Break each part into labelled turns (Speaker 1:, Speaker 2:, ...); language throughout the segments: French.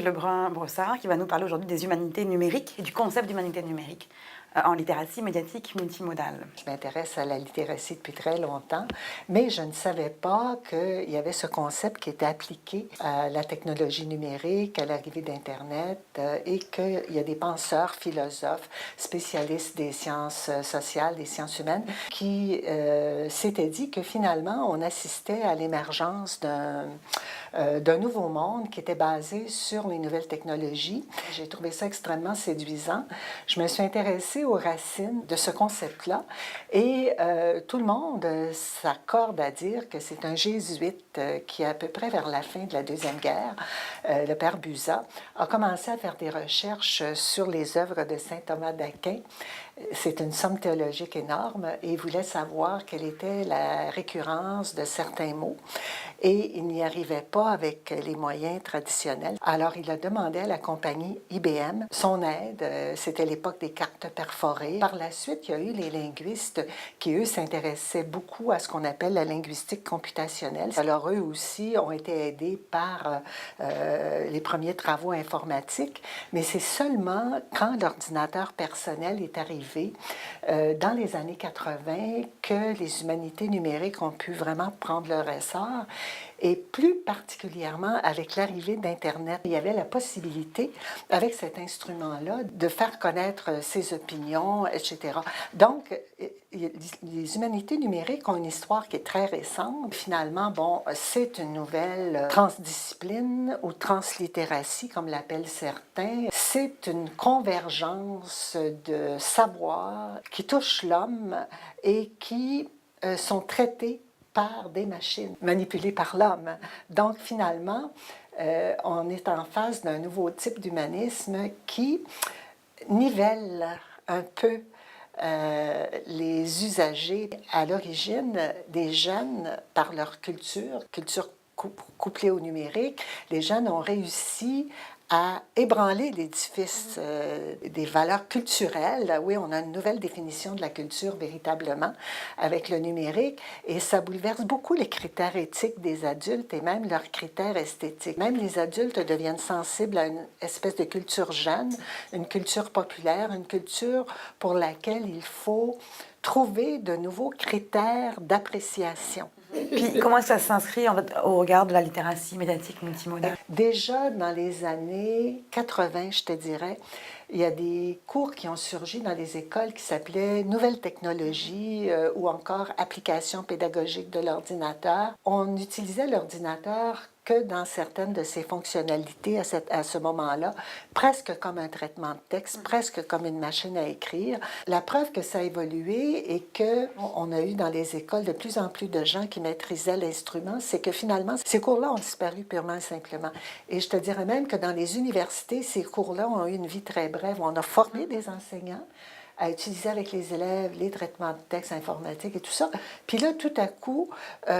Speaker 1: Lebrun-Brossard qui va nous parler aujourd'hui des humanités numériques et du concept d'humanité numérique en littératie médiatique multimodale.
Speaker 2: Je m'intéresse à la littératie depuis très longtemps, mais je ne savais pas qu'il y avait ce concept qui était appliqué à la technologie numérique, à l'arrivée d'Internet, et qu'il y a des penseurs, philosophes, spécialistes des sciences sociales, des sciences humaines, qui s'étaient dit que finalement, on assistait à l'émergence d'un nouveau monde qui était basé sur les nouvelles technologies. J'ai trouvé ça extrêmement séduisant. Je me suis intéressée aux racines de ce concept-là et tout le monde s'accorde à dire que c'est un jésuite qui, à peu près vers la fin de la Deuxième Guerre, le père Buzat, a commencé à faire des recherches sur les œuvres de saint Thomas d'Aquin. C'est une somme théologique énorme et il voulait savoir quelle était la récurrence de certains mots et il n'y arrivait pas avec les moyens traditionnels. Alors il a demandé à la compagnie IBM son aide. C'était l'époque des cartes perforées. Par la suite, il y a eu les linguistes qui, eux, s'intéressaient beaucoup à ce qu'on appelle la linguistique computationnelle. Alors eux aussi ont été aidés par les premiers travaux informatiques, mais c'est seulement quand l'ordinateur personnel est arrivé dans les années 80 que les humanités numériques ont pu vraiment prendre leur essor. Et plus particulièrement avec l'arrivée d'Internet, il y avait la possibilité, avec cet instrument-là, de faire connaître ses opinions, etc. Donc, les humanités numériques ont une histoire qui est très récente. Finalement, bon, c'est une nouvelle transdiscipline ou translittératie, comme l'appellent certains. C'est une convergence de savoirs qui touchent l'homme et qui sont traités par des machines manipulées par l'homme. Donc, finalement, on est en face d'un nouveau type d'humanisme qui nivelle un peu les usagers. À l'origine, des jeunes, par leur culture couplée au numérique, les jeunes ont réussi à ébranler l'édifice des valeurs culturelles. Oui, on a une nouvelle définition de la culture véritablement avec le numérique et ça bouleverse beaucoup les critères éthiques des adultes et même leurs critères esthétiques. Même les adultes deviennent sensibles à une espèce de culture jeune, une culture populaire, une culture pour laquelle il faut trouver de nouveaux critères d'appréciation.
Speaker 1: Puis comment ça s'inscrit en fait, au regard de la littératie médiatique multimodale?
Speaker 2: Déjà dans les années 80, je te dirais, il y a des cours qui ont surgi dans les écoles qui s'appelaient Nouvelles technologies ou encore Applications pédagogiques de l'ordinateur. On utilisait l'ordinateur que dans certaines de ses fonctionnalités à ce moment-là, presque comme un traitement de texte, presque comme une machine à écrire. La preuve que ça a évolué et qu'on a eu dans les écoles de plus en plus de gens qui maîtrisaient l'instrument, c'est que finalement, ces cours-là ont disparu purement et simplement. Et je te dirais même que dans les universités, ces cours-là ont eu une vie très brève. On a formé des enseignants à utiliser avec les élèves les traitements de texte informatiques et tout ça. Puis là, tout à coup, il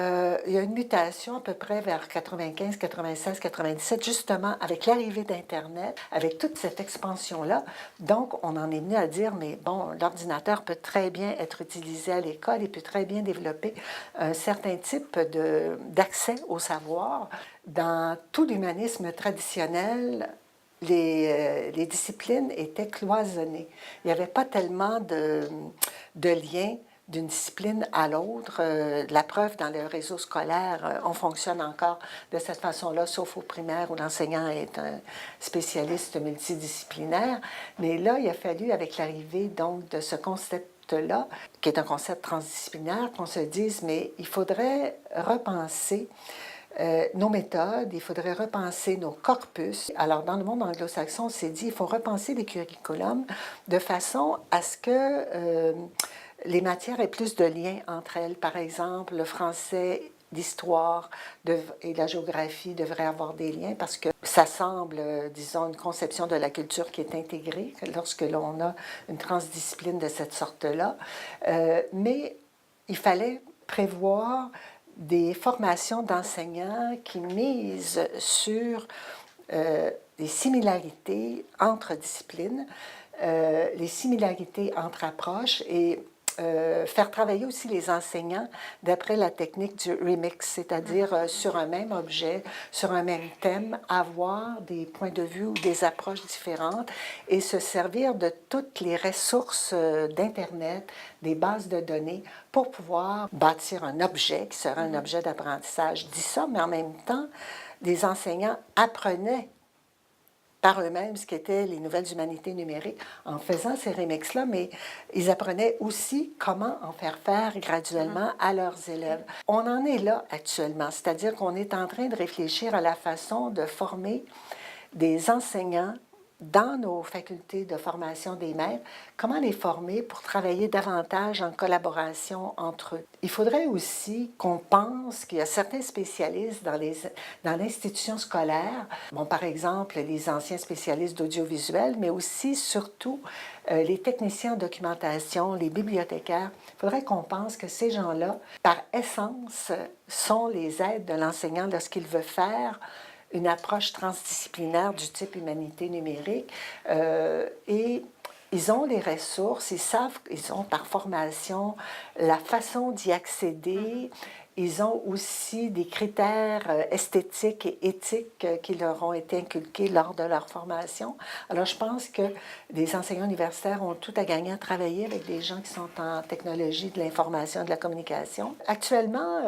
Speaker 2: y a une mutation à peu près vers 95, 96, 97, justement avec l'arrivée d'Internet, avec toute cette expansion-là. Donc, on en est venu à dire, mais bon, l'ordinateur peut très bien être utilisé à l'école, il peut très bien développer un certain type d'accès au savoir. Dans tout l'humanisme traditionnel, les disciplines étaient cloisonnées. Il n'y avait pas tellement de lien d'une discipline à l'autre. La preuve, dans le réseau scolaire, on fonctionne encore de cette façon-là, sauf au primaire où l'enseignant est un spécialiste multidisciplinaire. Mais là, il a fallu, avec l'arrivée donc de ce concept-là, qui est un concept transdisciplinaire, qu'on se dise, mais il faudrait repenser nos méthodes, il faudrait repenser nos corpus. Alors, dans le monde anglo-saxon, on s'est dit, il faut repenser les curriculums de façon à ce que les matières aient plus de liens entre elles. Par exemple, le français, l'histoire et la géographie devraient avoir des liens parce que ça semble, disons, une conception de la culture qui est intégrée lorsque l'on a une transdiscipline de cette sorte-là. Mais il fallait prévoir des formations d'enseignants qui misent sur les similarités entre disciplines, les similarités entre approches et faire travailler aussi les enseignants d'après la technique du remix, c'est-à-dire sur un même objet, sur un même thème, avoir des points de vue ou des approches différentes et se servir de toutes les ressources d'Internet, des bases de données, pour pouvoir bâtir un objet qui sera un objet d'apprentissage. Je dis ça, mais en même temps, les enseignants apprenaient par eux-mêmes ce qu'étaient les nouvelles humanités numériques en faisant ces remixes-là, mais ils apprenaient aussi comment en faire graduellement à leurs élèves. On en est là actuellement, c'est-à-dire qu'on est en train de réfléchir à la façon de former des enseignants dans nos facultés de formation des maîtres, comment les former pour travailler davantage en collaboration entre eux. Il faudrait aussi qu'on pense qu'il y a certains spécialistes dans l'institution scolaire, bon, par exemple les anciens spécialistes d'audiovisuel, mais aussi, surtout, les techniciens en documentation, les bibliothécaires. Il faudrait qu'on pense que ces gens-là, par essence, sont les aides de l'enseignant lorsqu'il veut faire une approche transdisciplinaire du type humanité numérique et ils ont les ressources, ils savent, ils ont par formation la façon d'y accéder. Ils ont aussi des critères esthétiques et éthiques qui leur ont été inculqués lors de leur formation. Alors, je pense que les enseignants universitaires ont tout à gagner à travailler avec des gens qui sont en technologie de l'information et de la communication. Actuellement,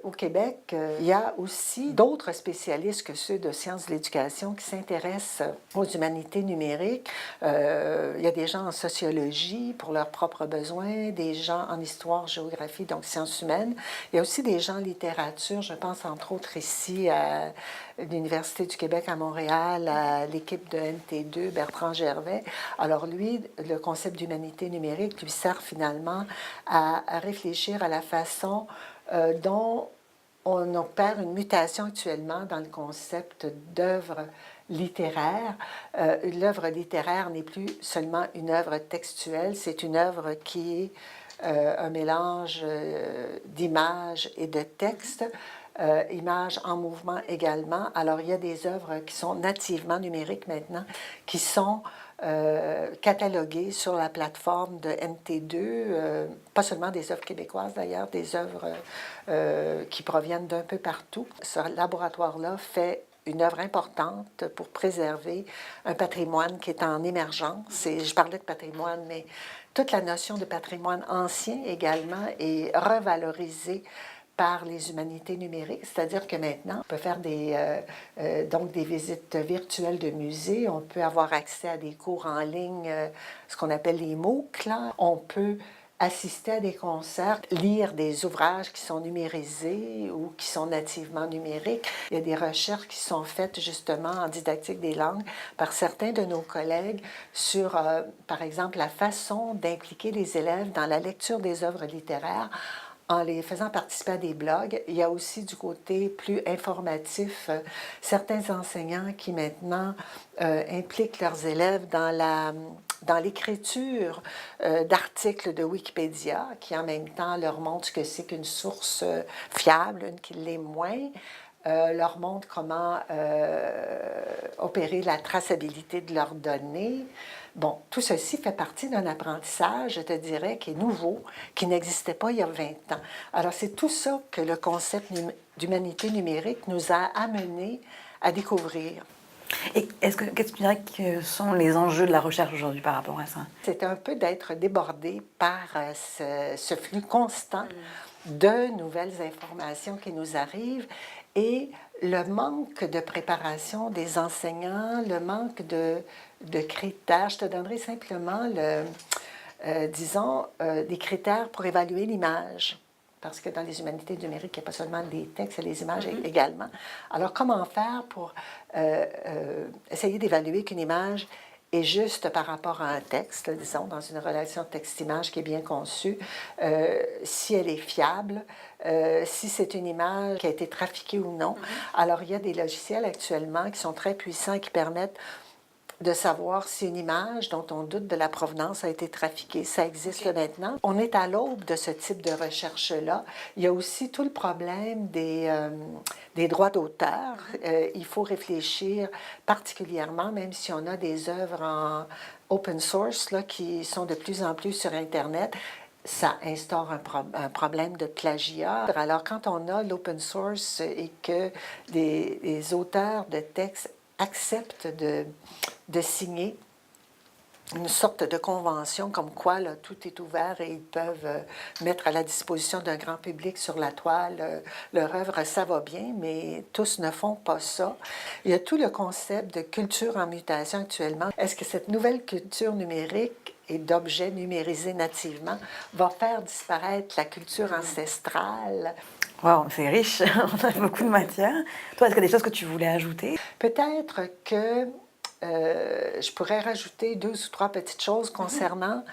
Speaker 2: au Québec, il y a aussi d'autres spécialistes que ceux de sciences de l'éducation qui s'intéressent aux humanités numériques. Il y a des gens en sociologie pour leurs propres besoins, des gens en histoire, géographie, donc sciences humaines. Il y a aussi des gens en littérature, je pense entre autres ici à l'Université du Québec à Montréal, à l'équipe de NT2, Bertrand Gervais. Alors lui, le concept d'humanité numérique lui sert finalement à réfléchir à la façon dont on opère une mutation actuellement dans le concept d'œuvre littéraire. L'œuvre littéraire n'est plus seulement une œuvre textuelle, c'est une œuvre qui est un mélange d'images et de textes, images en mouvement également. Alors, il y a des œuvres qui sont nativement numériques maintenant, qui sont cataloguées sur la plateforme de MT2, pas seulement des œuvres québécoises d'ailleurs, des œuvres qui proviennent d'un peu partout. Ce laboratoire-là fait une œuvre importante pour préserver un patrimoine qui est en émergence. Et je parlais de patrimoine, mais toute la notion de patrimoine ancien également est revalorisée par les humanités numériques, c'est-à-dire que maintenant, on peut faire donc des visites virtuelles de musées, on peut avoir accès à des cours en ligne, ce qu'on appelle les MOOC, là. On peut assister à des concerts, lire des ouvrages qui sont numérisés ou qui sont nativement numériques. Il y a des recherches qui sont faites justement en didactique des langues par certains de nos collègues sur, par exemple, la façon d'impliquer les élèves dans la lecture des œuvres littéraires en les faisant participer à des blogs. Il y a aussi du côté plus informatif certains enseignants qui maintenant impliquent leurs élèves dans l'écriture d'articles de Wikipédia, qui en même temps leur montrent ce que c'est qu'une source fiable, une qui l'est moins, leur montre comment opérer la traçabilité de leurs données. Bon, tout ceci fait partie d'un apprentissage, je te dirais, qui est nouveau, qui n'existait pas il y a 20 ans. Alors, c'est tout ça que le concept d'humanité numérique nous a amené à découvrir.
Speaker 1: Et qu'est-ce que tu dirais que sont les enjeux de la recherche aujourd'hui par rapport à ça?
Speaker 2: C'est un peu d'être débordé par ce flux constant de nouvelles informations qui nous arrivent et le manque de préparation des enseignants, le manque de critères. Je te donnerai simplement, disons, des critères pour évaluer l'image. Parce que dans les humanités numériques, il n'y a pas seulement des textes, il y a les images également. Alors, comment faire pour essayer d'évaluer qu'une image est juste par rapport à un texte, disons, dans une relation texte-image qui est bien conçue, si elle est fiable, si c'est une image qui a été trafiquée ou non. Alors, il y a des logiciels actuellement qui sont très puissants, qui permettent de savoir si une image dont on doute de la provenance a été trafiquée. Ça existe maintenant. On est à l'aube de ce type de recherche-là. Il y a aussi tout le problème des droits d'auteur. Il faut réfléchir particulièrement, même si on a des œuvres en open source là, qui sont de plus en plus sur Internet, ça instaure un problème de plagiat. Alors, quand on a l'open source et que les auteurs de textes acceptent de signer une sorte de convention comme quoi là, tout est ouvert et ils peuvent mettre à la disposition d'un grand public sur la toile leur œuvre, ça va bien, mais tous ne font pas ça. Il y a tout le concept de culture en mutation actuellement. Est-ce que cette nouvelle culture numérique et d'objets numérisés nativement va faire disparaître la culture ancestrale?
Speaker 1: Wow, c'est riche, on a beaucoup de matière. Toi, est-ce qu'il y a des choses que tu voulais ajouter?
Speaker 2: Peut-être que je pourrais rajouter 2 ou 3 petites choses concernant,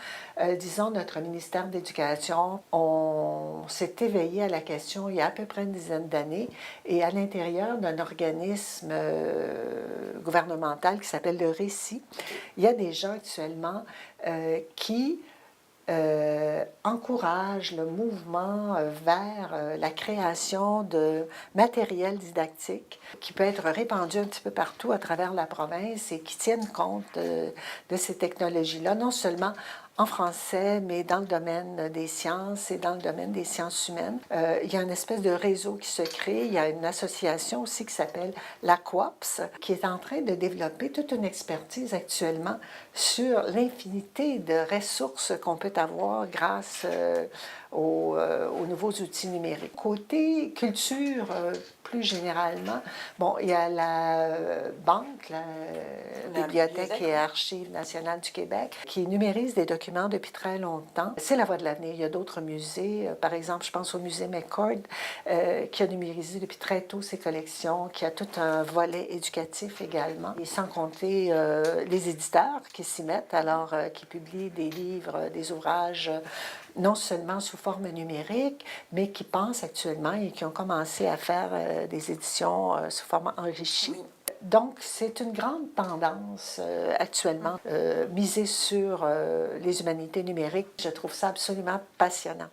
Speaker 2: disons, notre ministère de l'Éducation. On s'est éveillé à la question il y a à peu près une dizaine d'années et à l'intérieur d'un organisme gouvernemental qui s'appelle le Récit, il y a des gens actuellement qui encourage le mouvement vers la création de matériel didactique qui peut être répandu un petit peu partout à travers la province et qui tiennent compte de ces technologies-là, non seulement en français, mais dans le domaine des sciences et dans le domaine des sciences humaines. Il y a une espèce de réseau qui se crée. Il y a une association aussi qui s'appelle la COAPS, qui est en train de développer toute une expertise actuellement sur l'infinité de ressources qu'on peut avoir grâce aux nouveaux outils numériques. Côté culture, plus généralement, bon, il y a la banque, la Bibliothèque et Archives nationales du Québec, qui numérise des documents depuis très longtemps. C'est la voie de l'avenir. Il y a d'autres musées, par exemple, je pense au musée McCord, qui a numérisé depuis très tôt ses collections, qui a tout un volet éducatif également, et sans compter les éditeurs qui s'y mettent, alors qui publient des livres, des ouvrages, non seulement sous forme numérique, mais qui pensent actuellement et qui ont commencé à faire des éditions sous forme enrichie. Donc, c'est une grande tendance actuellement, miser sur les humanités numériques. Je trouve ça absolument passionnant.